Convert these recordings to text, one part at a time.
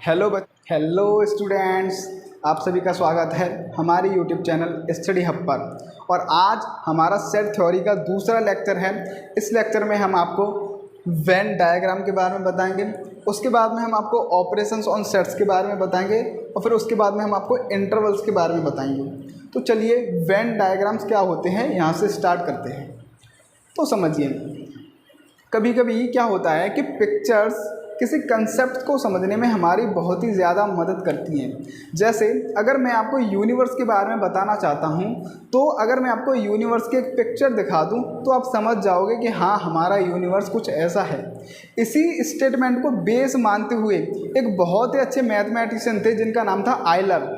Hello students, आप सभी का स्वागत है हमारे यूट्यूब चैनल स्टडी हब पर। और आज हमारा सेट थ्योरी का दूसरा लेक्चर है। इस लेक्चर में हम आपको वेन डायग्राम के बारे में बताएंगे, उसके बाद में हम आपको ऑपरेशंस ऑन सेट्स के बारे में बताएंगे और फिर उसके बाद में हम आपको इंटरवल्स के बारे में बताएंगे। तो चलिए वेन डायग्राम्स क्या होते हैं यहाँ से स्टार्ट करते हैं। तो समझिए, कभी कभी क्या होता है कि पिक्चर्स किसी कंसेप्ट को समझने में हमारी बहुत ही ज़्यादा मदद करती हैं। जैसे अगर मैं आपको यूनिवर्स के बारे में बताना चाहता हूँ, तो अगर मैं आपको यूनिवर्स की एक पिक्चर दिखा दूँ तो आप समझ जाओगे कि हाँ, हमारा यूनिवर्स कुछ ऐसा है। इसी स्टेटमेंट को बेस मानते हुए एक बहुत ही अच्छे मैथमेटिशियन थे जिनका नाम था आयलर।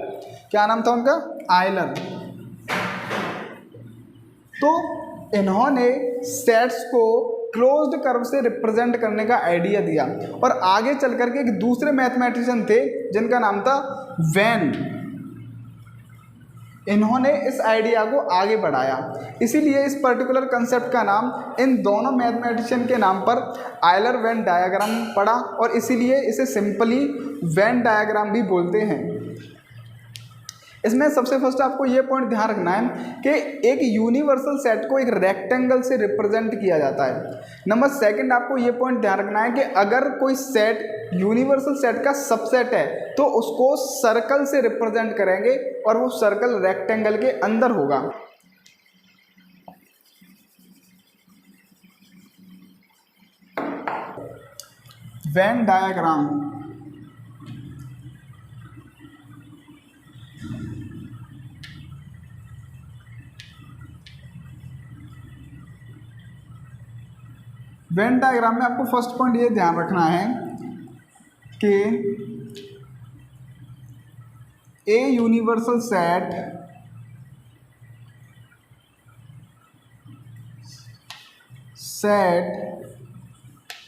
क्या नाम था उनका? आयलर। तो इन्होंने सेट्स को क्लोज्ड कर्व से रिप्रेजेंट करने का आइडिया दिया और आगे चल करके एक दूसरे मैथमेटिशियन थे जिनका नाम था वेन। इन्होंने इस आइडिया को आगे बढ़ाया, इसीलिए इस पर्टिकुलर कंसेप्ट का नाम इन दोनों मैथमेटिशियन के नाम पर आयलर वेन डायग्राम पड़ा और इसीलिए इसे सिंपली वेन डायग्राम भी बोलते हैं। इसमें सबसे फर्स्ट आपको ये पॉइंट ध्यान रखना है कि एक यूनिवर्सल सेट को एक रेक्टेंगल से रिप्रेजेंट किया जाता है। नंबर सेकंड, आपको ये पॉइंट ध्यान रखना है कि अगर कोई सेट यूनिवर्सल सेट का सबसेट है तो उसको सर्कल से रिप्रेजेंट करेंगे और वो सर्कल रेक्टेंगल के अंदर होगा। वेन डायग्राम वेन डायग्राम में आपको फर्स्ट पॉइंट ये ध्यान रखना है कि a universal set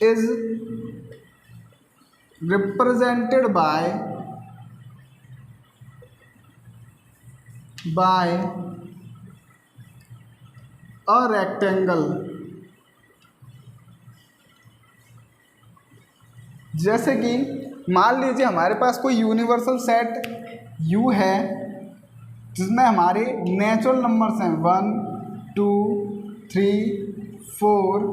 is represented by a rectangle. जैसे कि मान लीजिए हमारे पास कोई यूनिवर्सल सेट U है जिसमें हमारे नेचुरल नंबर्स हैं 1 2 3 4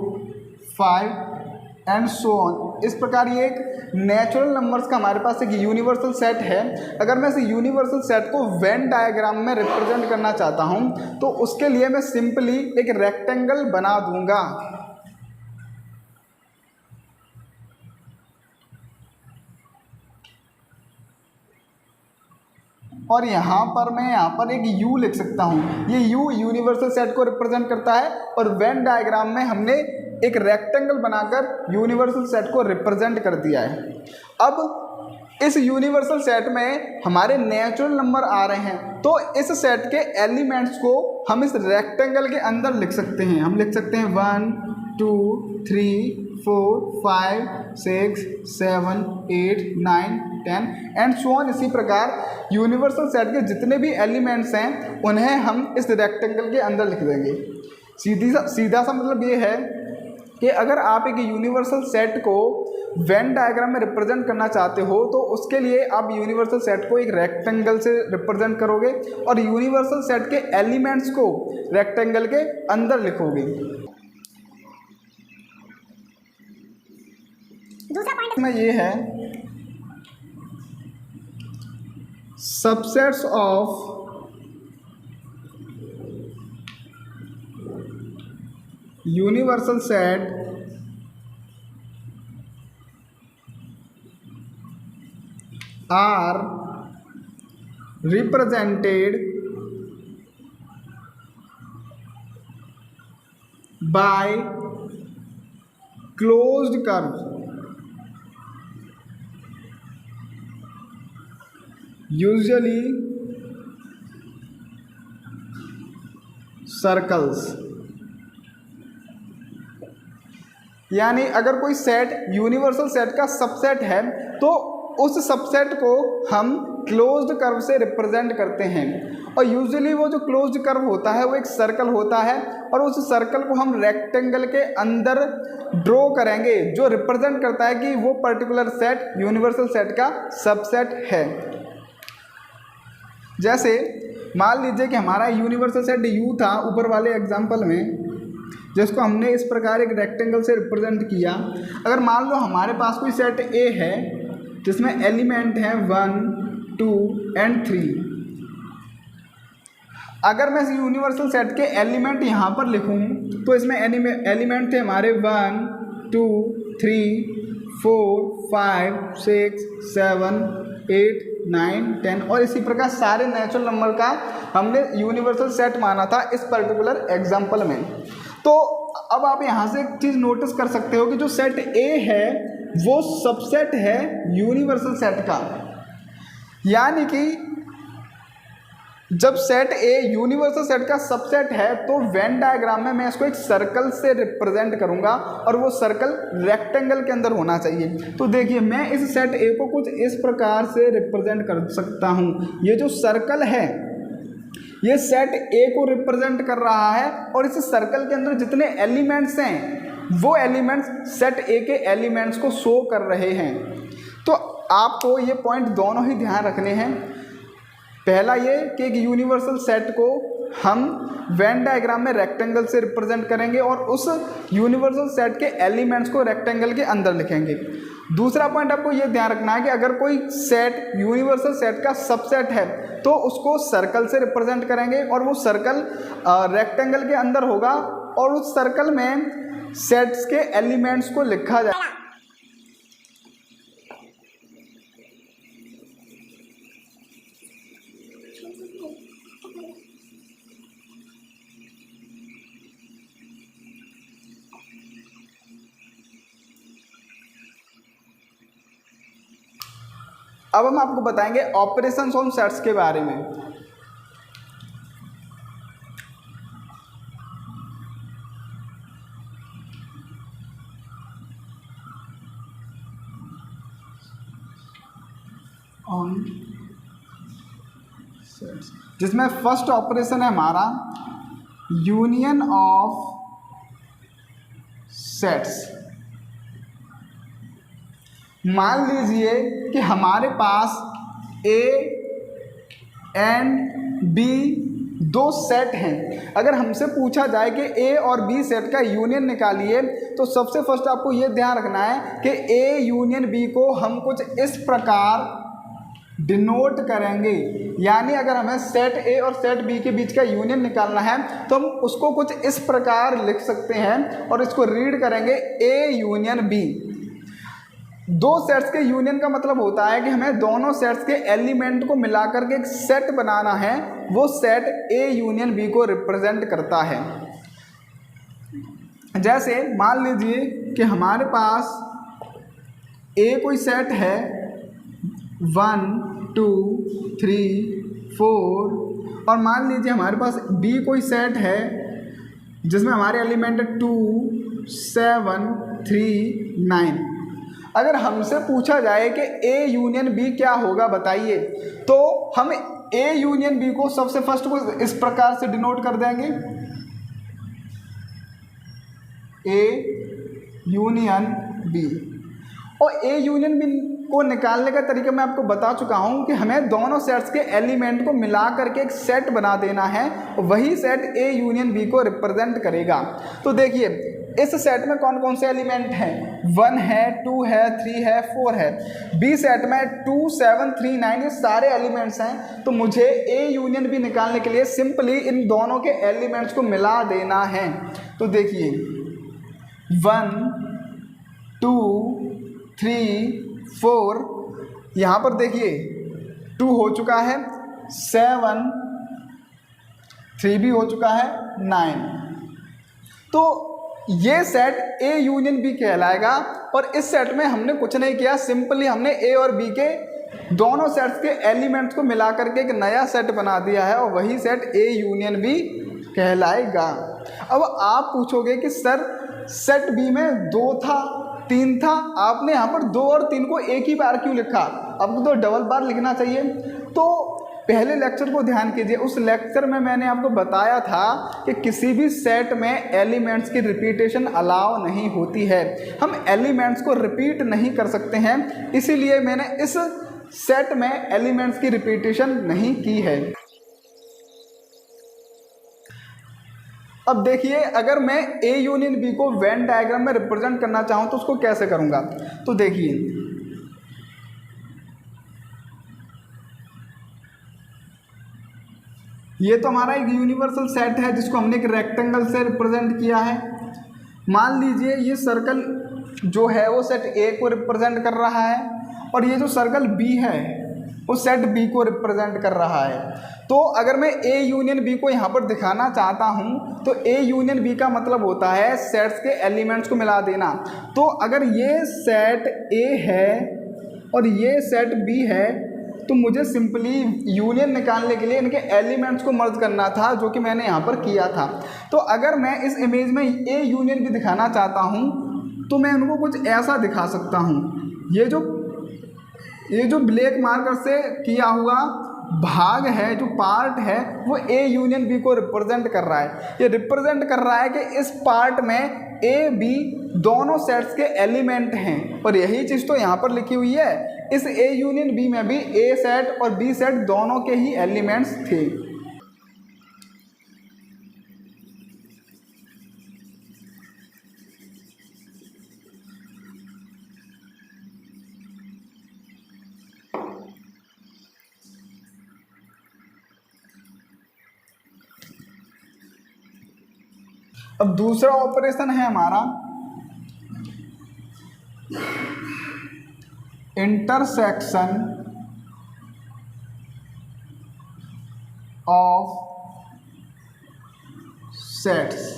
5 एंड सो ऑन। इस प्रकार ये एक नेचुरल नंबर्स का हमारे पास एक यूनिवर्सल सेट है। अगर मैं इस यूनिवर्सल सेट को वेन डायग्राम में रिप्रेजेंट करना चाहता हूँ तो उसके लिए मैं सिंपली एक रेक्टेंगल बना दूंगा। और यहाँ पर एक U लिख सकता हूँ। ये U यूनिवर्सल सेट को रिप्रेजेंट करता है और वेन डायग्राम में हमने एक रेक्टेंगल बनाकर यूनिवर्सल सेट को रिप्रेजेंट कर दिया है। अब इस यूनिवर्सल सेट में हमारे नेचुरल नंबर आ रहे हैं, तो इस सेट के एलिमेंट्स को हम इस रेक्टेंगल के अंदर लिख सकते हैं। हम लिख सकते हैं 1 2 3 4 5 6 7 8 9 10 एंड सो ऑन। इसी प्रकार यूनिवर्सल सेट के जितने भी एलिमेंट्स हैं उन्हें हम इस रेक्टेंगल के अंदर लिख देंगे। सीधा सा मतलब ये है कि अगर आप एक यूनिवर्सल सेट को वेन डायग्राम में रिप्रेजेंट करना चाहते हो तो उसके लिए आप यूनिवर्सल सेट को एक रेक्टेंगल से रिप्रेजेंट करोगे और यूनिवर्सल सेट के एलिमेंट्स को रेक्टेंगल के अंदर लिखोगे। दूसरा पॉइंट में ये है, subsets of universal set are represented by closed curve usually circles. यानी अगर कोई सेट यूनिवर्सल सेट का सबसेट है तो उस सबसेट को हम क्लोज्ड कर्व से रिप्रेजेंट करते हैं और यूजुअली वो जो क्लोज्ड कर्व होता है वो एक सर्कल होता है और उस सर्कल को हम रेक्टेंगल के अंदर ड्रॉ करेंगे जो रिप्रेजेंट करता है कि वो पर्टिकुलर सेट यूनिवर्सल सेट का सबसेट है। जैसे मान लीजिए कि हमारा यूनिवर्सल सेट यू था ऊपर वाले एग्जाम्पल में, जिसको हमने इस प्रकार एक रेक्टेंगल से रिप्रेजेंट किया। अगर मान लो हमारे पास कोई सेट ए है जिसमें एलिमेंट हैं 1, 2 एंड 3। अगर मैं इस यूनिवर्सल सेट के एलिमेंट यहाँ पर लिखूँ तो इसमें एलिमेंट थे हमारे 1, 2, 3, 4, 5, 6, 7, 8, 9, 10 और इसी प्रकार सारे नेचुरल नंबर का हमने यूनिवर्सल सेट माना था इस पर्टिकुलर एग्जाम्पल में। तो अब आप यहाँ से एक चीज़ नोटिस कर सकते हो कि जो सेट ए है वो सबसेट है यूनिवर्सल सेट का। यानी कि जब सेट ए यूनिवर्सल सेट का सबसेट है तो वेन डायग्राम में मैं इसको एक सर्कल से रिप्रेजेंट करूंगा और वो सर्कल रेक्टेंगल के अंदर होना चाहिए। तो देखिए मैं इस सेट ए को कुछ इस प्रकार से रिप्रेजेंट कर सकता हूँ। ये जो सर्कल है ये सेट ए को रिप्रेजेंट कर रहा है और इस सर्कल के अंदर जितने एलिमेंट्स हैं वो एलिमेंट्स सेट ए के एलिमेंट्स को शो कर रहे हैं। तो आपको ये पॉइंट दोनों ही ध्यान रखने हैं। पहला ये कि एक यूनिवर्सल सेट को हम वेन डायग्राम में रेक्टेंगल से रिप्रेजेंट करेंगे और उस यूनिवर्सल सेट के एलिमेंट्स को रेक्टेंगल के अंदर लिखेंगे। दूसरा पॉइंट आपको ये ध्यान रखना है कि अगर कोई सेट यूनिवर्सल सेट का सबसेट है तो उसको सर्कल से रिप्रेजेंट करेंगे और वो सर्कल रेक्टेंगल के अंदर होगा और उस सर्कल में सेट्स के एलिमेंट्स को लिखा जाएगा। अब हम आपको बताएंगे ऑपरेशंस ऑन सेट्स के बारे में। ऑन सेट्स जिसमें फर्स्ट ऑपरेशन है हमारा यूनियन ऑफ सेट्स। मान लीजिए कि हमारे पास ए एंड बी दो सेट हैं। अगर हमसे पूछा जाए कि ए और बी सेट का यूनियन निकालिए तो सबसे फर्स्ट आपको ये ध्यान रखना है कि ए यूनियन बी को हम कुछ इस प्रकार डिनोट करेंगे। यानी अगर हमें सेट ए और सेट बी के बीच का यूनियन निकालना है तो हम उसको कुछ इस प्रकार लिख सकते हैं और इसको रीड करेंगे ए यूनियन बी। दो सेट्स के यूनियन का मतलब होता है कि हमें दोनों सेट्स के एलिमेंट को मिलाकर के एक सेट बनाना है। वो सेट ए यूनियन बी को रिप्रेजेंट करता है। जैसे मान लीजिए कि हमारे पास ए कोई सेट है 1, 2, 3, 4 और मान लीजिए हमारे पास बी कोई सेट है जिसमें हमारे एलिमेंट 2, 7, 3, 9। अगर हमसे पूछा जाए कि ए यूनियन बी क्या होगा बताइए, तो हम ए यूनियन बी को सबसे फर्स्ट को इस प्रकार से डिनोट कर देंगे ए यूनियन बी। और ए यूनियन बी को निकालने का तरीका मैं आपको बता चुका हूं कि हमें दोनों सेट्स के एलिमेंट को मिला करके एक सेट बना देना है और वही सेट ए यूनियन बी को रिप्रेजेंट करेगा। तो देखिए इस सेट में कौन कौन से एलिमेंट हैं, 1 है, 2 है, 3 है, 4 है। बी सेट में 2, 7, 3, 9 ये सारे एलिमेंट्स हैं। तो मुझे ए यूनियन बी निकालने के लिए सिंपली इन दोनों के एलिमेंट्स को मिला देना है। तो देखिए 1, 2, 3, 4 यहाँ पर देखिए 2 हो चुका है, 7, 3 भी हो चुका है, 9। तो ये सेट ए यूनियन बी कहलाएगा। और इस सेट में हमने कुछ नहीं किया, सिंपली हमने ए और बी के दोनों सेट्स के एलिमेंट्स को मिला करके एक नया सेट बना दिया है और वही सेट ए यूनियन बी कहलाएगा। अब आप पूछोगे कि सर सेट बी में 2 था, 3 था, आपने यहाँ पर 2 और 3 को एक ही बार क्यों लिखा, आपको तो डबल बार लिखना चाहिए। तो पहले लेक्चर को ध्यान कीजिए, उस लेक्चर में मैंने आपको बताया था कि किसी भी सेट में एलिमेंट्स की रिपीटेशन अलाउ नहीं होती है, हम एलिमेंट्स को रिपीट नहीं कर सकते हैं, इसीलिए मैंने इस सेट में एलिमेंट्स की रिपीटेशन नहीं की है। अब देखिए, अगर मैं ए यूनियन बी को वेन डायग्राम में रिप्रेजेंट करना चाहूँ तो उसको कैसे करूँगा। तो देखिए, ये तो हमारा एक यूनिवर्सल सेट है जिसको हमने एक रेक्टेंगल से रिप्रेजेंट किया है। मान लीजिए ये सर्कल जो है वो सेट ए को रिप्रेजेंट कर रहा है और ये जो सर्कल बी है वो सेट बी को रिप्रेजेंट कर रहा है। तो अगर मैं ए यूनियन बी को यहाँ पर दिखाना चाहता हूँ तो ए यूनियन बी का मतलब होता है सेट्स के एलिमेंट्स को मिला देना। तो अगर ये सेट ए है और ये सेट बी है तो मुझे सिंपली यूनियन निकालने के लिए इनके एलिमेंट्स को मर्ज करना था, जो कि मैंने यहाँ पर किया था। तो अगर मैं इस इमेज में ए यूनियन भी दिखाना चाहता हूँ तो मैं उनको कुछ ऐसा दिखा सकता हूँ। ये जो ब्लैक मार्कर से किया हुआ भाग है, जो पार्ट है, वो ए यूनियन बी को रिप्रेजेंट कर रहा है। ये रिप्रेजेंट कर रहा है कि इस पार्ट में ए बी दोनों सेट्स के एलिमेंट हैं, और यही चीज़ तो यहाँ पर लिखी हुई है। इस ए यूनियन बी में भी ए सेट और बी सेट दोनों के ही एलिमेंट्स थे। अब दूसरा ऑपरेशन है हमारा इंटरसेक्शन ऑफ सेट्स।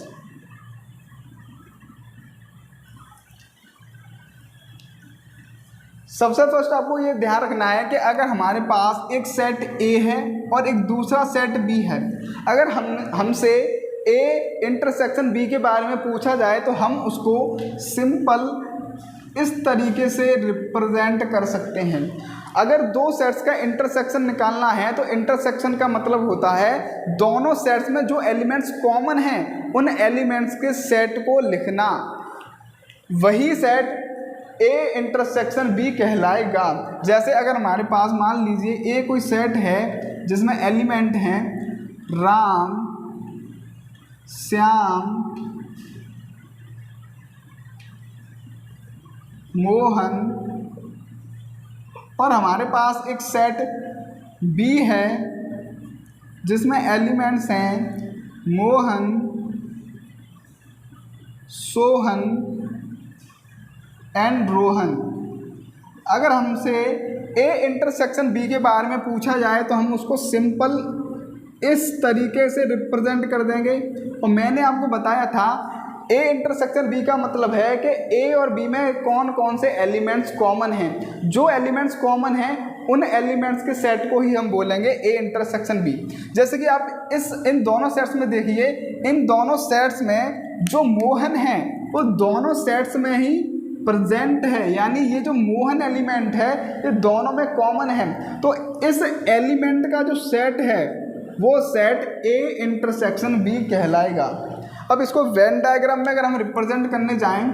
सबसे फर्स्ट आपको ये ध्यान रखना है कि अगर हमारे पास एक सेट ए है और एक दूसरा सेट बी है, अगर हमसे ए इंटरसेक्शन बी के बारे में पूछा जाए तो हम उसको सिंपल इस तरीके से रिप्रेजेंट कर सकते हैं। अगर दो सेट्स का इंटरसेक्शन निकालना है तो इंटरसेक्शन का मतलब होता है दोनों सेट्स में जो एलिमेंट्स कॉमन हैं उन एलिमेंट्स के सेट को लिखना। वही सेट ए इंटरसेक्शन बी कहलाएगा। जैसे अगर हमारे पास मान लीजिए ए कोई सेट है जिसमें एलिमेंट हैं राम, श्याम, मोहन, और हमारे पास एक सेट बी है जिसमें एलिमेंट्स हैं मोहन, सोहन एंड रोहन। अगर हमसे ए इंटरसेक्शन बी के बारे में पूछा जाए तो हम उसको सिंपल इस तरीके से रिप्रेजेंट कर देंगे। और मैंने आपको बताया था ए इंटरसेक्शन बी का मतलब है कि ए और बी में कौन कौन से एलिमेंट्स कॉमन हैं। जो एलिमेंट्स कॉमन हैं उन एलिमेंट्स के सेट को ही हम बोलेंगे ए इंटरसेक्शन बी। जैसे कि आप इन दोनों सेट्स में देखिए, इन दोनों सेट्स में जो मोहन है वो दोनों सेट्स में ही प्रेजेंट है, यानी ये जो मोहन एलिमेंट है ये दोनों में कॉमन है। तो इस एलिमेंट का जो सेट है वो सेट ए इंटरसेक्शन बी कहलाएगा। अब इसको वेन डायग्राम में अगर हम रिप्रेजेंट करने जाएं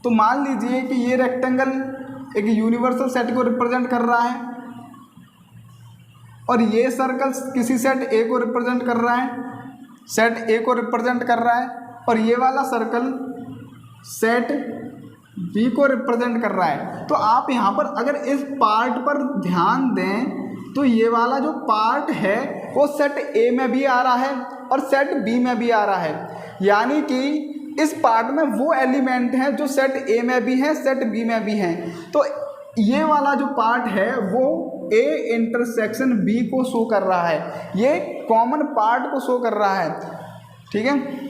तो मान लीजिए कि ये रेक्टेंगल एक यूनिवर्सल सेट को रिप्रेजेंट कर रहा है और ये सर्कल किसी सेट ए को रिप्रेजेंट कर रहा है, सेट ए को रिप्रेजेंट कर रहा है, और ये वाला सर्कल सेट बी को रिप्रेजेंट कर रहा है। तो आप यहाँ पर अगर इस पार्ट पर ध्यान दें तो ये वाला जो पार्ट है वो सेट ए में भी आ रहा है और सेट बी में भी आ रहा है, यानी कि इस पार्ट में वो एलिमेंट हैं जो सेट ए में भी हैं, सेट बी में भी हैं। तो ये वाला जो पार्ट है वो ए इंटरसेक्शन बी को शो कर रहा है, ये कॉमन पार्ट को शो कर रहा है। ठीक है,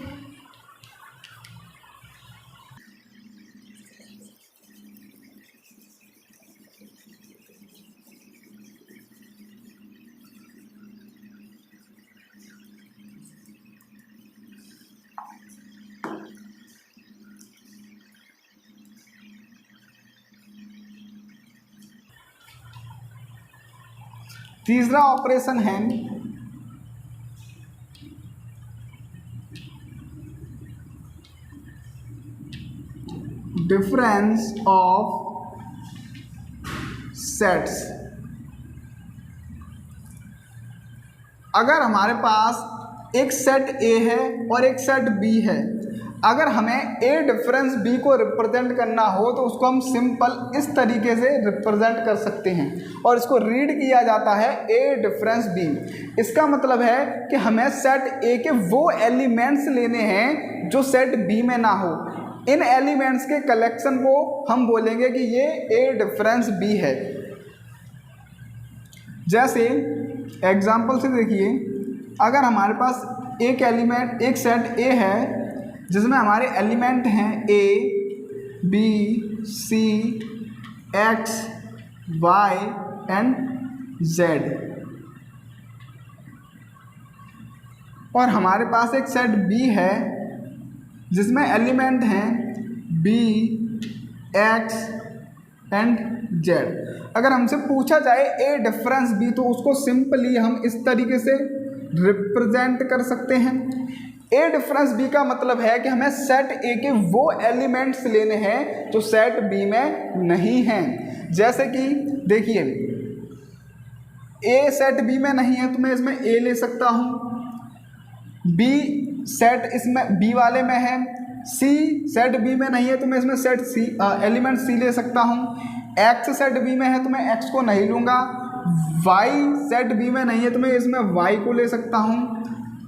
तीसरा ऑपरेशन है डिफरेंस ऑफ सेट्स। अगर हमारे पास एक सेट ए है और एक सेट बी है, अगर हमें ए डिफरेंस बी को रिप्रेजेंट करना हो तो उसको हम सिंपल इस तरीके से रिप्रेजेंट कर सकते हैं और इसको रीड किया जाता है ए डिफरेंस बी। इसका मतलब है कि हमें सेट ए के वो एलिमेंट्स लेने हैं जो सेट बी में ना हो। इन एलिमेंट्स के कलेक्शन को हम बोलेंगे कि ये ए डिफरेंस बी है। जैसे एग्जाम्पल से देखिए, अगर हमारे पास एक एलिमेंट, एक सेट ए है जिसमें हमारे एलिमेंट हैं A, B, C, X, Y and Z, और हमारे पास एक सेट बी है जिसमें एलिमेंट हैं बी, एक्स एंड जेड। अगर हमसे पूछा जाए ए डिफरेंस बी तो उसको सिंपली हम इस तरीके से रिप्रेजेंट कर सकते हैं। ए डिफरेंस बी का मतलब है कि हमें सेट ए के वो एलिमेंट्स लेने हैं जो सेट बी में नहीं हैं। जैसे कि देखिए, ए सेट बी में नहीं है तो मैं इसमें ए ले सकता हूँ, बी सेट इसमें बी वाले में है, सी सेट बी में नहीं है तो मैं इसमें सेट सी एलिमेंट सी ले सकता हूँ, एक्स सेट बी में है तो मैं एक्स को नहीं लूँगा, वाई सेट बी में नहीं है तो मैं इसमें वाई को ले सकता हूँ।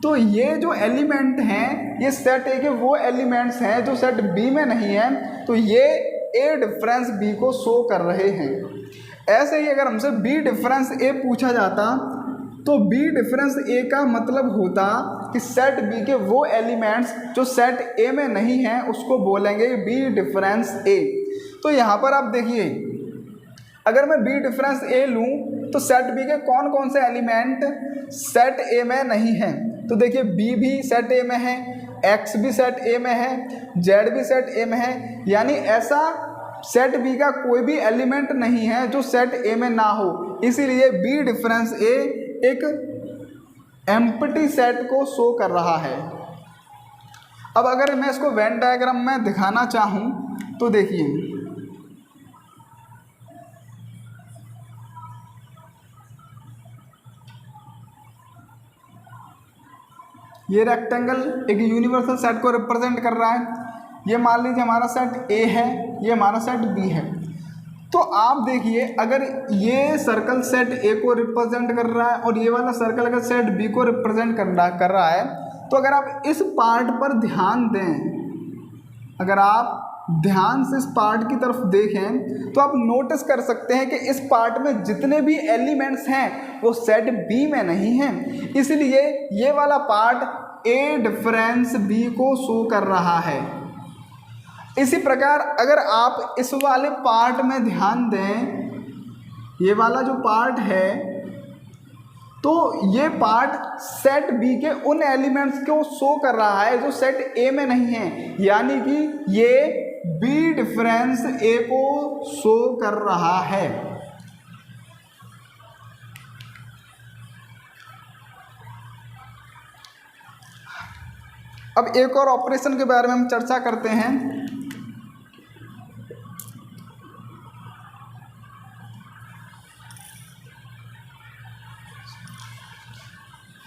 तो ये जो एलिमेंट हैं ये सेट ए के वो एलिमेंट्स हैं जो सेट बी में नहीं है, तो ये ए डिफरेंस बी को शो कर रहे हैं। ऐसे ही अगर हमसे बी डिफरेंस ए पूछा जाता तो बी डिफरेंस ए का मतलब होता कि सेट बी के वो एलिमेंट्स जो सेट ए में नहीं हैं उसको बोलेंगे बी डिफरेंस ए। तो यहाँ पर आप देखिए, अगर मैं बी डिफरेंस ए लूँ तो सेट बी के कौन कौन से एलिमेंट सेट ए में नहीं हैं, तो देखिए बी भी सेट ए में है, एक्स भी सेट ए में है, जेड भी सेट ए में है, यानी ऐसा सेट बी का कोई भी एलिमेंट नहीं है जो सेट ए में ना हो। इसीलिए बी डिफरेंस ए एक एम्प्टी सेट को शो कर रहा है। अब अगर मैं इसको वेन डायग्राम में दिखाना चाहूँ तो देखिए, ये रेक्टेंगल एक यूनिवर्सल सेट को रिप्रेजेंट कर रहा है। ये मान लीजिए हमारा सेट ए है, ये हमारा सेट बी है। तो आप देखिए, अगर ये सर्कल सेट ए को रिप्रेजेंट कर रहा है और ये वाला सर्कल अगर सेट बी को रिप्रेजेंट कर रहा है, तो अगर आप इस पार्ट पर ध्यान दें, अगर आप ध्यान से इस पार्ट की तरफ देखें तो आप नोटिस कर सकते हैं कि इस पार्ट में जितने भी एलिमेंट्स हैं वो सेट बी में नहीं हैं। इसलिए ये वाला पार्ट ए डिफरेंस बी को शो कर रहा है। इसी प्रकार अगर आप इस वाले पार्ट में ध्यान दें, ये वाला जो पार्ट है, तो ये पार्ट सेट बी के उन एलिमेंट्स को शो कर रहा है जो सेट ए में नहीं है, यानी कि ये बी डिफरेंस ए को शो कर रहा है। अब एक और ऑपरेशन के बारे में हम चर्चा करते हैं,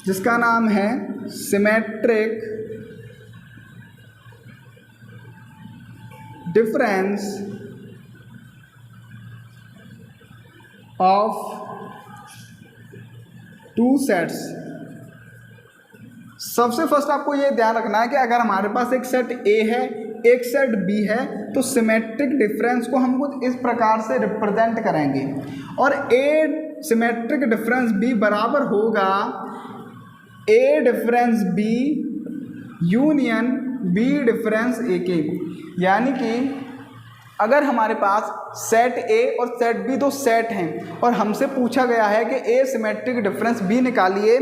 जिसका नाम है symmetric difference of two sets. सबसे फर्स्ट आपको ये ध्यान रखना है कि अगर हमारे पास एक सेट ए है, एक सेट बी है, तो सिमेट्रिक डिफरेंस को हम कुछ इस प्रकार से रिप्रेजेंट करेंगे, और ए सिमेट्रिक डिफरेंस बी बराबर होगा A difference B union B difference A के। यानी कि अगर हमारे पास सेट ए और सेट बी दो सेट हैं और हमसे पूछा गया है कि ए सिमेट्रिक डिफरेंस बी निकालिए,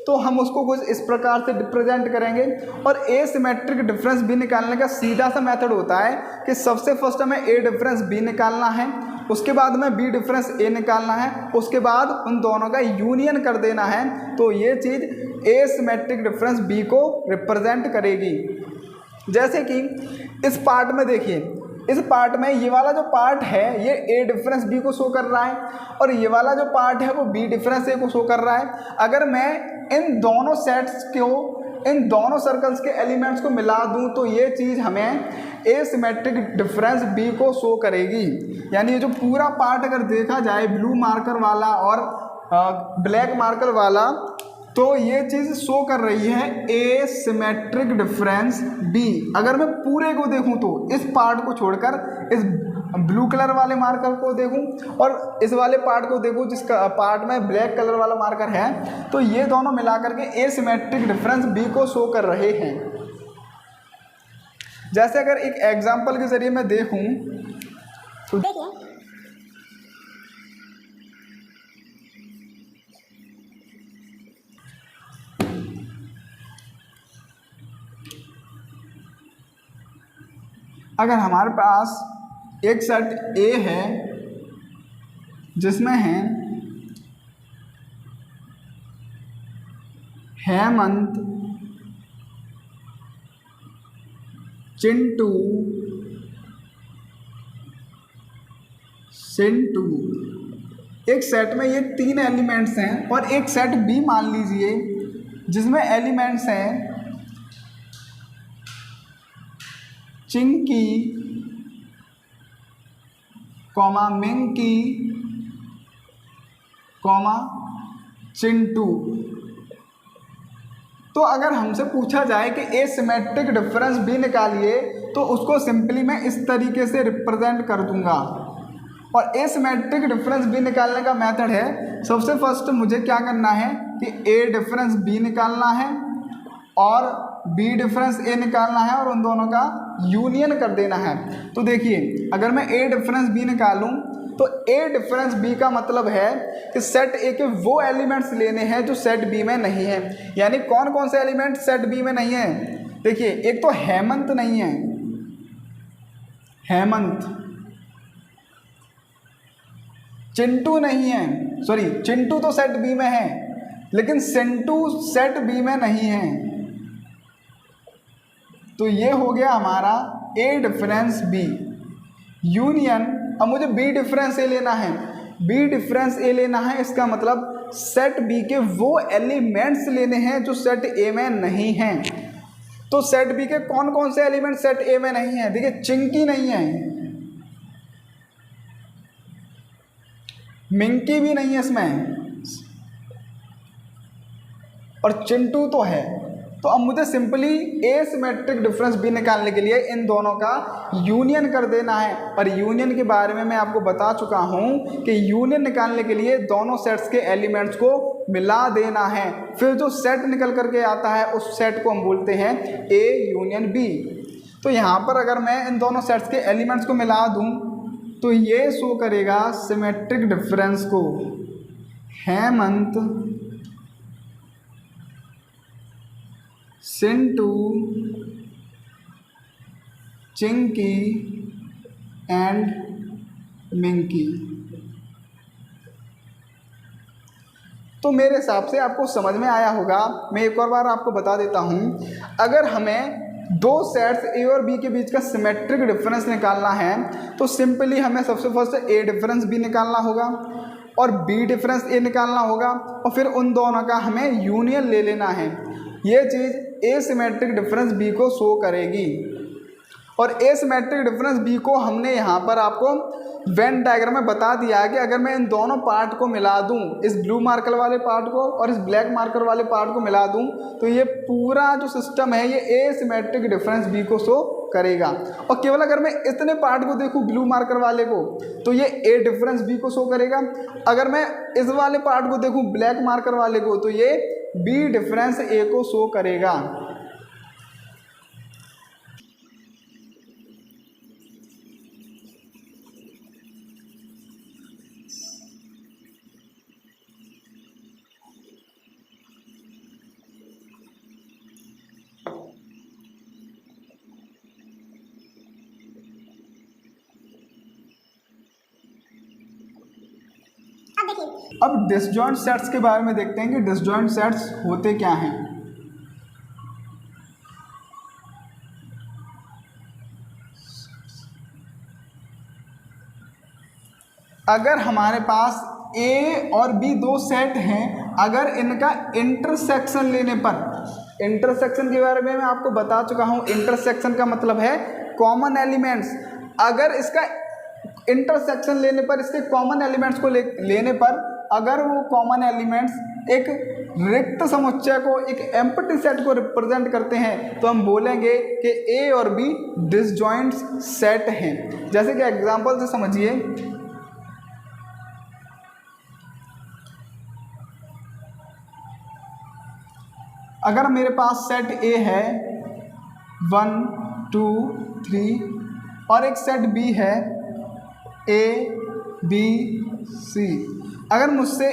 तो हम उसको कुछ इस प्रकार से रिप्रेजेंट करेंगे। और ए सिमेट्रिक डिफरेंस बी निकालने का सीधा सा मेथड होता है कि सबसे फर्स्ट हमें ए डिफरेंस बी निकालना है, उसके बाद में बी डिफरेंस ए निकालना है, उसके बाद उन दोनों का यूनियन कर देना है, तो ये चीज़ ए सिमेट्रिक डिफरेंस बी को रिप्रेजेंट करेगी। जैसे कि इस पार्ट में देखिए, इस पार्ट में ये वाला जो पार्ट है ये ए डिफरेंस बी को शो कर रहा है और ये वाला जो पार्ट है वो बी डिफरेंस ए को शो कर रहा है। अगर मैं इन दोनों सेट्स को, इन दोनों सर्कल्स के एलिमेंट्स को मिला दूं तो ये चीज़ हमें ए सिमेट्रिक डिफरेंस बी को शो करेगी। यानी ये जो पूरा पार्ट अगर देखा जाए ब्लू मार्कर वाला और ब्लैक मार्कर वाला, तो ये चीज़ शो कर रही है ए सिमेट्रिक डिफरेंस बी। अगर मैं पूरे को देखूं तो इस पार्ट को छोड़कर इस ब्लू कलर वाले मार्कर को देखूं और इस वाले पार्ट को देखूं जिसका पार्ट में ब्लैक कलर वाला मार्कर है, तो ये दोनों मिलाकर के ए सिमेट्रिक डिफरेंस बी को शो कर रहे हैं। जैसे अगर एक एग्जांपल के जरिए मैं देखूं तो अगर हमारे पास एक सेट ए है जिसमें है हेमंत, चिंटू, सिंटू, एक सेट में ये 3 एलिमेंट्स हैं और एक सेट बी मान लीजिए जिसमें एलिमेंट्स हैं चिंकी, कॉमा मिंकी, कॉमा चिंटू। तो अगर हमसे पूछा जाए कि ए सिमेट्रिक डिफरेंस बी निकालिए तो उसको सिंपली मैं इस तरीके से रिप्रेजेंट कर दूंगा। और ए सिमेट्रिक डिफरेंस बी निकालने का मेथड है, सबसे फर्स्ट मुझे क्या करना है कि ए डिफरेंस बी निकालना है और बी डिफरेंस ए निकालना है और उन दोनों का यूनियन कर देना है। तो देखिए अगर मैं ए डिफरेंस बी निकालूं तो ए डिफरेंस बी का मतलब है कि सेट ए के वो एलिमेंट्स लेने हैं जो सेट बी में नहीं है। यानी कौन कौन से एलिमेंट सेट बी में नहीं है? देखिए एक तो हेमंत नहीं है, हेमंत, चिंटू नहीं है, सॉरी चिंटू तो सेट बी में है लेकिन सिंटू सेट बी में नहीं है। तो ये हो गया हमारा ए डिफरेंस बी यूनियन। अब मुझे बी डिफरेंस ए लेना है, बी डिफरेंस ए लेना है, इसका मतलब सेट बी के वो एलिमेंट्स लेने हैं जो सेट ए में नहीं हैं। तो सेट बी के कौन कौन से एलिमेंट सेट ए में नहीं है? देखिए चिंकी नहीं है, मिंकी भी नहीं है इसमें और चिंटू तो है। तो अब मुझे सिंपली ए सिमेट्रिक डिफरेंस बी निकालने के लिए इन दोनों का यूनियन कर देना है। और यूनियन के बारे में मैं आपको बता चुका हूं कि यूनियन निकालने के लिए दोनों सेट्स के एलिमेंट्स को मिला देना है, फिर जो सेट निकल करके आता है उस सेट को हम बोलते हैं ए यूनियन बी। तो यहाँ पर अगर मैं इन दोनों सेट्स के एलिमेंट्स को मिला दूँ तो ये शो करेगा सिमेट्रिक डिफरेंस को, हेमंत, सिंटू, चिंकी एंड मिंकी। तो मेरे हिसाब से आपको समझ में आया होगा। मैं एक और बार आपको बता देता हूँ, अगर हमें दो सेट्स ए और बी के बीच का सिमेट्रिक डिफरेंस निकालना है तो सिंपली हमें सबसे फर्स्ट ए डिफरेंस बी निकालना होगा और बी डिफरेंस ए निकालना होगा और फिर उन दोनों का हमें यूनियन ले लेना है। ये चीज़ ए सिमेट्रिक डिफरेंस बी को शो करेगी। और ए सिमेट्रिक डिफरेंस बी को हमने यहाँ पर आपको वेन डायग्राम में बता दिया है कि अगर मैं इन दोनों पार्ट को मिला दूं, इस ब्लू मार्कर वाले पार्ट को और इस ब्लैक मार्कर वाले पार्ट को मिला दूं, तो ये पूरा जो सिस्टम है ये ए सिमेट्रिक डिफरेंस बी को शो करेगा। और केवल अगर मैं इतने पार्ट को देखूं ब्लू मार्कर वाले को तो ये ए डिफरेंस बी को शो करेगा। अगर मैं इस वाले पार्ट को देखूँ ब्लैक मार्कर वाले को तो ये बी डिफरेंस ए को शो करेगा। अब डिसजॉइंट सेट्स के बारे में देखते हैं कि डिसजॉइंट सेट्स होते क्या हैं। अगर हमारे पास ए और बी दो सेट हैं, अगर इनका इंटरसेक्शन लेने पर, इंटरसेक्शन के बारे में मैं आपको बता चुका हूँ, इंटरसेक्शन का मतलब है कॉमन एलिमेंट्स। अगर इसका इंटरसेक्शन लेने पर, इसके कॉमन एलिमेंट्स को लेने पर, अगर वो कॉमन एलिमेंट्स एक रिक्त समुच्चय को, एक एम्प्टी सेट को रिप्रेजेंट करते हैं, तो हम बोलेंगे कि ए और बी डिसजॉइंट सेट हैं। जैसे कि एग्जांपल से समझिए, अगर मेरे पास सेट ए है 1 2 3 और एक सेट बी है ए बी सी, अगर मुझसे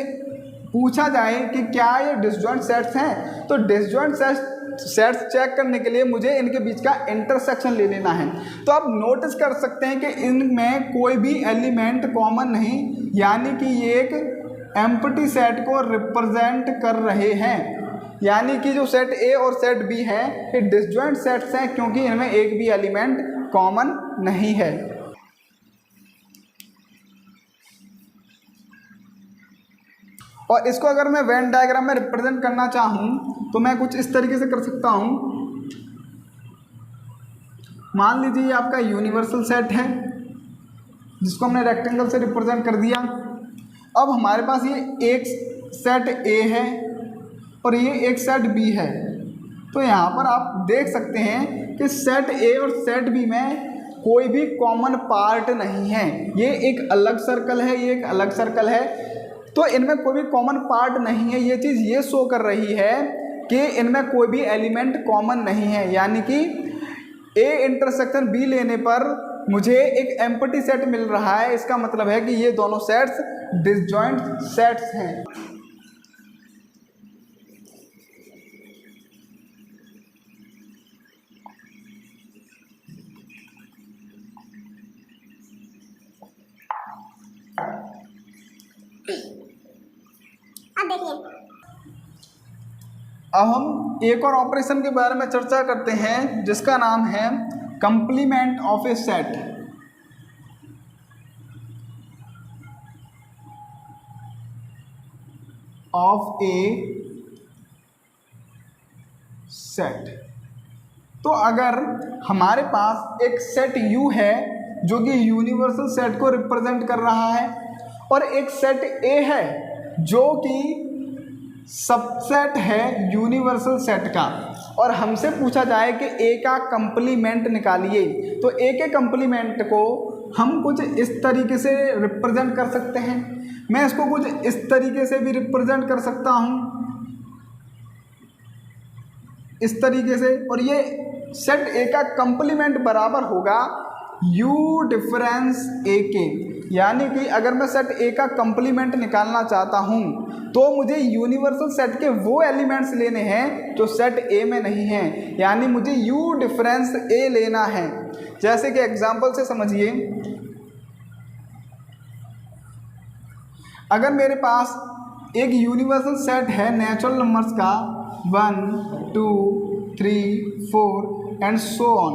पूछा जाए कि क्या ये डिसजॉइंट सेट्स हैं, तो डिसजॉइंट सेट्स चेक करने के लिए मुझे इनके बीच का इंटरसेक्शन ले लेना है। तो आप नोटिस कर सकते हैं कि इनमें कोई भी एलिमेंट कॉमन नहीं, यानी कि ये एक एम्प्टी सेट को रिप्रेजेंट कर रहे हैं। यानी कि जो सेट ए और सेट बी है ये डिसजॉइंट सेट्स हैं, क्योंकि इनमें एक भी एलिमेंट कॉमन नहीं है। और इसको अगर मैं वेन डायग्राम में रिप्रेजेंट करना चाहूँ तो मैं कुछ इस तरीके से कर सकता हूँ। मान लीजिए ये आपका यूनिवर्सल सेट है जिसको हमने रेक्टेंगल से रिप्रेजेंट कर दिया। अब हमारे पास ये एक सेट ए है और ये एक सेट बी है। तो यहाँ पर आप देख सकते हैं कि सेट ए और सेट बी में कोई भी कॉमन पार्ट नहीं है। ये एक अलग सर्कल है, ये एक अलग सर्कल है, तो इनमें कोई भी कॉमन पार्ट नहीं है। ये चीज़ ये शो कर रही है कि इनमें कोई भी एलिमेंट कॉमन नहीं है, यानी कि ए इंटरसेक्शन बी लेने पर मुझे एक एम्प्टी सेट मिल रहा है। इसका मतलब है कि ये दोनों सेट्स डिसजॉइंट सेट्स हैं। अब देखिए, अब हम एक और ऑपरेशन के बारे में चर्चा करते हैं जिसका नाम है complement of A set. Of A set. तो अगर हमारे पास एक सेट U है जो कि यूनिवर्सल सेट को रिप्रेजेंट कर रहा है, और एक सेट A है जो कि सबसेट है यूनिवर्सल सेट का, और हमसे पूछा जाए कि A का कंप्लीमेंट निकालिए, तो A के कंप्लीमेंट को हम कुछ इस तरीके से रिप्रेजेंट कर सकते हैं। मैं इसको कुछ इस तरीके से भी रिप्रेजेंट कर सकता हूँ, इस तरीके से। और ये सेट A का कंप्लीमेंट बराबर होगा U डिफरेंस A के, यानी कि अगर मैं सेट A का कंप्लीमेंट निकालना चाहता हूँ तो मुझे यूनिवर्सल सेट के वो एलिमेंट्स लेने हैं जो सेट A में नहीं हैं, यानी मुझे U डिफरेंस A लेना है। जैसे कि एग्जांपल से समझिए, अगर मेरे पास एक यूनिवर्सल सेट है नेचुरल नंबर्स का 1 2 3 4 एंड सो ऑन,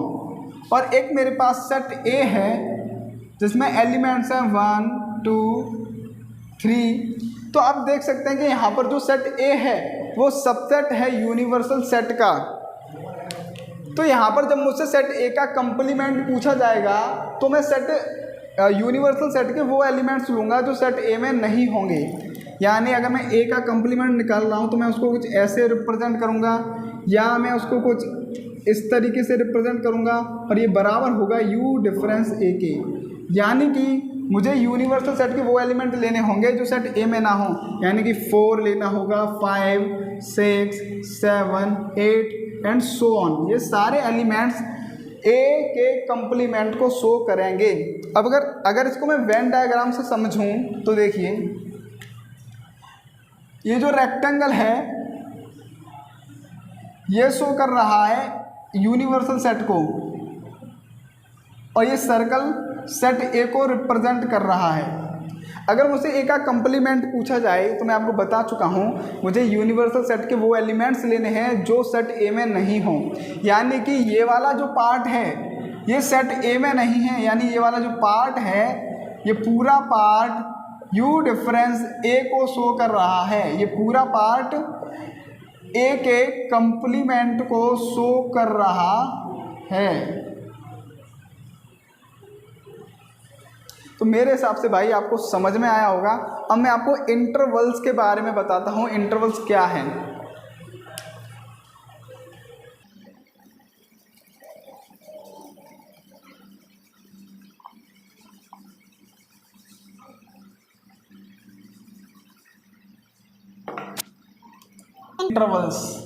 और एक मेरे पास सेट A है जिसमें एलिमेंट्स हैं 1 2 3, तो आप देख सकते हैं कि यहाँ पर जो सेट A है वो सबसेट है यूनिवर्सल सेट का। तो यहाँ पर जब मुझसे सेट A का कंप्लीमेंट पूछा जाएगा तो मैं सेट यूनिवर्सल सेट के वो एलिमेंट्स लूँगा जो सेट A में नहीं होंगे। यानी अगर मैं A का कंप्लीमेंट निकाल रहा हूँ तो मैं उसको कुछ ऐसे रिप्रेजेंट करूँगा, या मैं उसको कुछ इस तरीके से रिप्रेजेंट करूँगा, और ये बराबर होगा U डिफरेंस A के। यानी कि मुझे यूनिवर्सल सेट के वो एलिमेंट लेने होंगे जो सेट A में ना हो, यानी कि 4 लेना होगा, 5 6 7 8 एंड सो ऑन। ये सारे एलिमेंट्स A के कंप्लीमेंट को शो करेंगे। अब अगर इसको मैं वेन डायग्राम से समझूं तो देखिए, ये जो रेक्टेंगल है ये शो कर रहा है यूनिवर्सल सेट को, और ये सर्कल सेट A को रिप्रेजेंट कर रहा है। अगर मुझसे ए का कंप्लीमेंट पूछा जाए तो मैं आपको बता चुका हूँ, मुझे यूनिवर्सल सेट के वो एलिमेंट्स लेने हैं जो सेट ए में नहीं हों। यानी कि ये वाला जो पार्ट है ये सेट ए में नहीं है, यानी ये वाला जो पार्ट है ये पूरा पार्ट यू डिफरेंस ए को शो कर रहा है, ये पूरा पार्ट ए के कंप्लीमेंट को शो कर रहा है। तो मेरे हिसाब से भाई आपको समझ में आया होगा। अब मैं आपको इंटरवल्स के बारे में बताता हूँ, इंटरवल्स क्या हैं। इंटरवल्स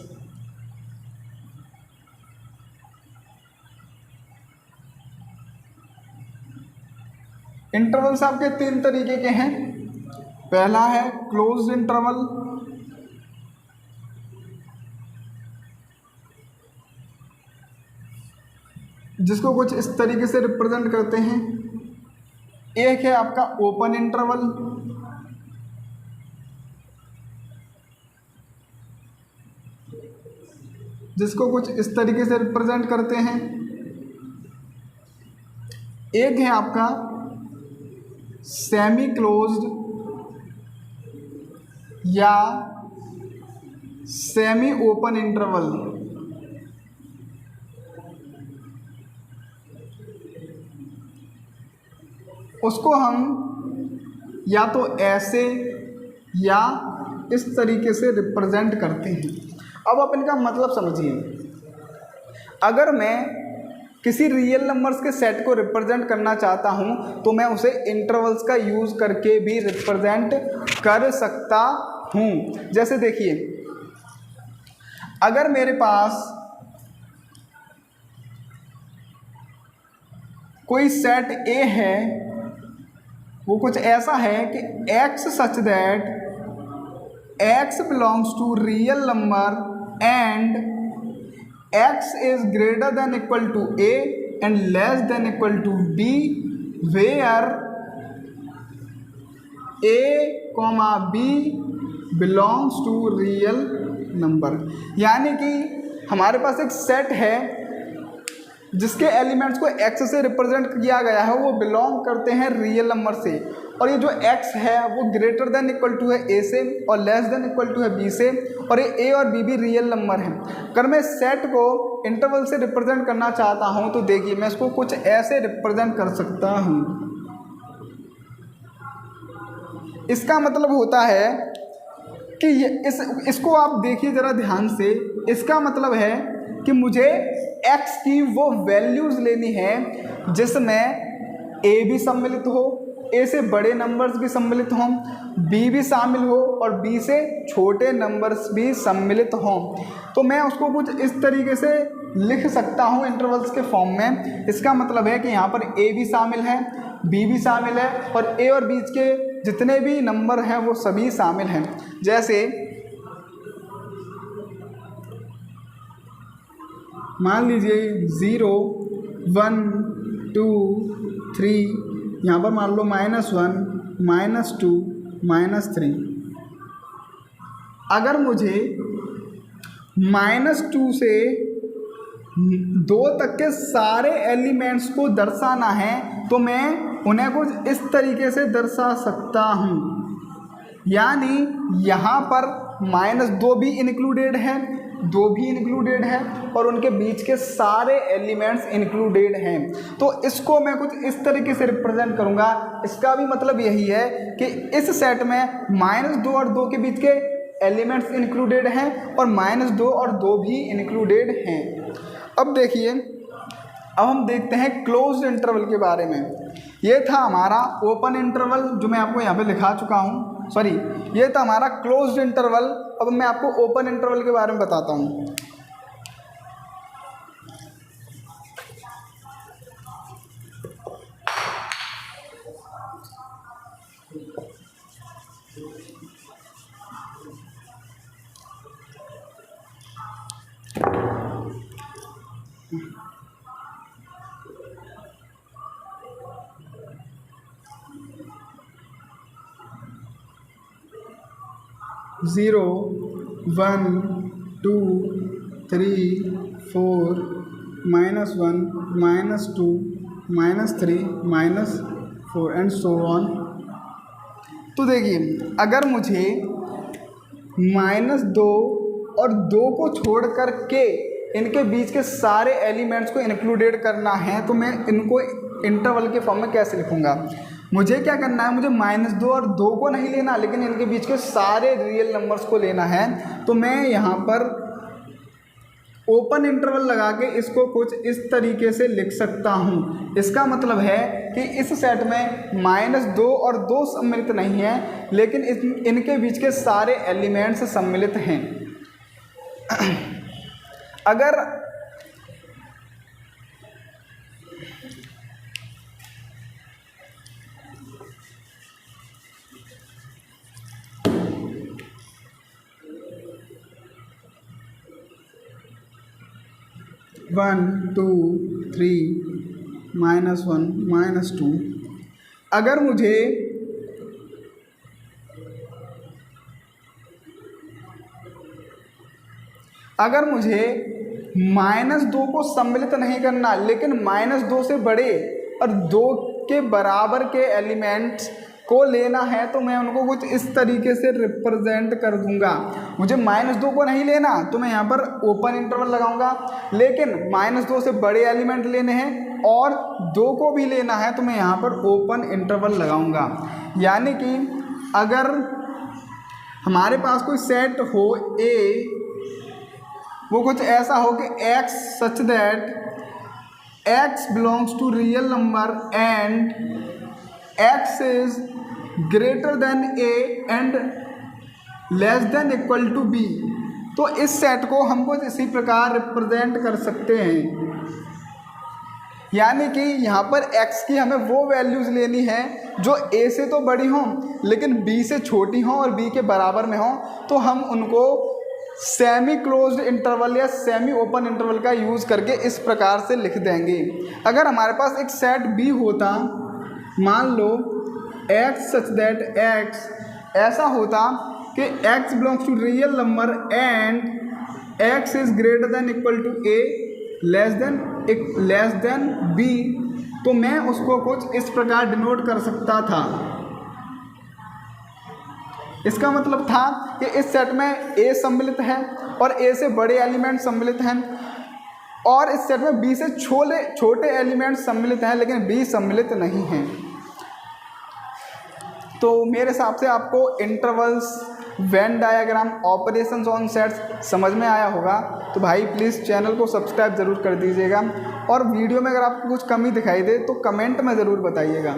इंटरवल्स आपके 3 तरीके के हैं। पहला है क्लोज्ड इंटरवल, जिसको कुछ इस तरीके से रिप्रेजेंट करते हैं। एक है आपका ओपन इंटरवल, जिसको कुछ इस तरीके से रिप्रेजेंट करते हैं। एक है आपका सेमी क्लोज्ड या सेमी ओपन इंटरवल। उसको हम या तो ऐसे या इस तरीके से रिप्रेजेंट करते हैं। अब आप इनका मतलब समझिए। अगर मैं किसी रियल नंबर्स के सेट को रिप्रेजेंट करना चाहता हूं तो मैं उसे इंटरवल्स का यूज़ करके भी रिप्रेजेंट कर सकता हूं। जैसे देखिए, अगर मेरे पास कोई सेट ए है, वो कुछ ऐसा है कि x such that x belongs to real number and x is greater than equal to a and less than equal to b, where a comma b belongs to real number। यानी कि हमारे पास एक सेट है जिसके elements को x से represent किया गया है, वो बिलोंग करते हैं रियल नंबर से, और ये जो x है वो ग्रेटर देन इक्वल टू है a से और लेस देन इक्वल टू है b से, और ये a और b भी रियल नंबर हैं। अगर मैं सेट को इंटरवल से रिप्रेजेंट करना चाहता हूँ तो देखिए मैं इसको कुछ ऐसे रिप्रेजेंट कर सकता हूँ। इसका मतलब होता है कि इसको आप देखिए ज़रा ध्यान से। इसका मतलब है कि मुझे x की वो वैल्यूज़ लेनी है जिसमें a भी सम्मिलित हो, a से बड़े नंबर्स भी सम्मिलित हों, b भी शामिल हो और b से छोटे नंबर्स भी सम्मिलित हों। तो मैं उसको कुछ इस तरीके से लिख सकता हूँ इंटरवल्स के फॉर्म में। इसका मतलब है कि यहाँ पर a भी शामिल है, b भी शामिल है और a और b के जितने भी नंबर हैं वो सभी शामिल हैं। जैसे मान लीजिए 0 1 2 3, यहाँ पर मान लो -1 -2 -3। अगर मुझे -2 से 2 तक के सारे एलिमेंट्स को दर्शाना है तो मैं उन्हें कुछ इस तरीके से दर्शा सकता हूँ। यानी यहाँ पर -2 भी इंक्लूडेड है, 2 भी इंक्लूडेड है और उनके बीच के सारे एलिमेंट्स इंक्लूडेड हैं। तो इसको मैं कुछ इस तरीके से रिप्रेजेंट करूँगा। इसका भी मतलब यही है कि इस सेट में -2 और 2 के बीच के एलिमेंट्स इंक्लूडेड हैं और -2 और 2 भी इंक्लूडेड हैं। अब देखिए, अब हम देखते हैं क्लोज्ड इंटरवल के बारे में। ये था हमारा ओपन इंटरवल जो मैं आपको यहाँ पे लिखा चुका हूँ, सॉरी ये था हमारा क्लोज्ड इंटरवल। अब मैं आपको ओपन इंटरवल के बारे में बताता हूँ। 0 1 2 3 4 -1 -2 -3 -4 एंड सो ऑन। तो देखिए अगर मुझे -2 और 2 को छोड़ कर के इनके बीच के सारे एलिमेंट्स को इंक्लूडेड करना है तो मैं इनको इंटरवल के फॉर्म में कैसे लिखूंगा। मुझे क्या करना है, मुझे -2 और 2 को नहीं लेना, लेकिन इनके बीच के सारे रियल नंबर्स को लेना है। तो मैं यहाँ पर ओपन इंटरवल लगा के इसको कुछ इस तरीके से लिख सकता हूँ। इसका मतलब है कि इस सेट में -2 और 2 सम्मिलित नहीं है, लेकिन इनके बीच के सारे एलिमेंट्स सम्मिलित हैं। अगर -1 2 3 -1 -2 अगर मुझे -2 को सम्मिलित नहीं करना, लेकिन -2 से बड़े और 2 के बराबर के एलिमेंट्स को लेना है, तो मैं उनको कुछ इस तरीके से रिप्रेजेंट कर दूंगा। मुझे -2 को नहीं लेना तो मैं यहाँ पर ओपन इंटरवल लगाऊंगा, लेकिन -2 से बड़े एलिमेंट लेने हैं और 2 को भी लेना है तो मैं यहाँ पर ओपन इंटरवल लगाऊंगा। यानी कि अगर हमारे पास कोई सेट हो A, वो कुछ ऐसा हो कि x such that x belongs to real number and x is greater than a and less than equal to b, तो इस सेट को हम कुछ इसी प्रकार रिप्रेजेंट कर सकते हैं। यानी कि यहाँ पर x की हमें वो वैल्यूज़ लेनी है जो a से तो बड़ी हों लेकिन b से छोटी हों और b के बराबर में हों, तो हम उनको सेमी क्लोज्ड इंटरवल या सेमी ओपन इंटरवल का यूज़ करके इस प्रकार से लिख देंगे। अगर हमारे पास एक सेट B होता, मान लो x सच दैट x ऐसा होता कि x belongs to real number and x is greater than equal to a less than b, तो मैं उसको कुछ इस प्रकार डिनोट कर सकता था। इसका मतलब था कि इस सेट में A सम्मिलित है और A से बड़े एलिमेंट सम्मिलित हैं, और इस सेट में B से छोटे एलिमेंट सम्मिलित हैं लेकिन B सम्मिलित नहीं हैं। तो मेरे हिसाब से आपको intervals, Venn diagram, operations on sets समझ में आया होगा। तो भाई प्लीज़ चैनल को सब्सक्राइब ज़रूर कर दीजिएगा, और वीडियो में अगर आपको कुछ कमी दिखाई दे तो कमेंट में ज़रूर बताइएगा।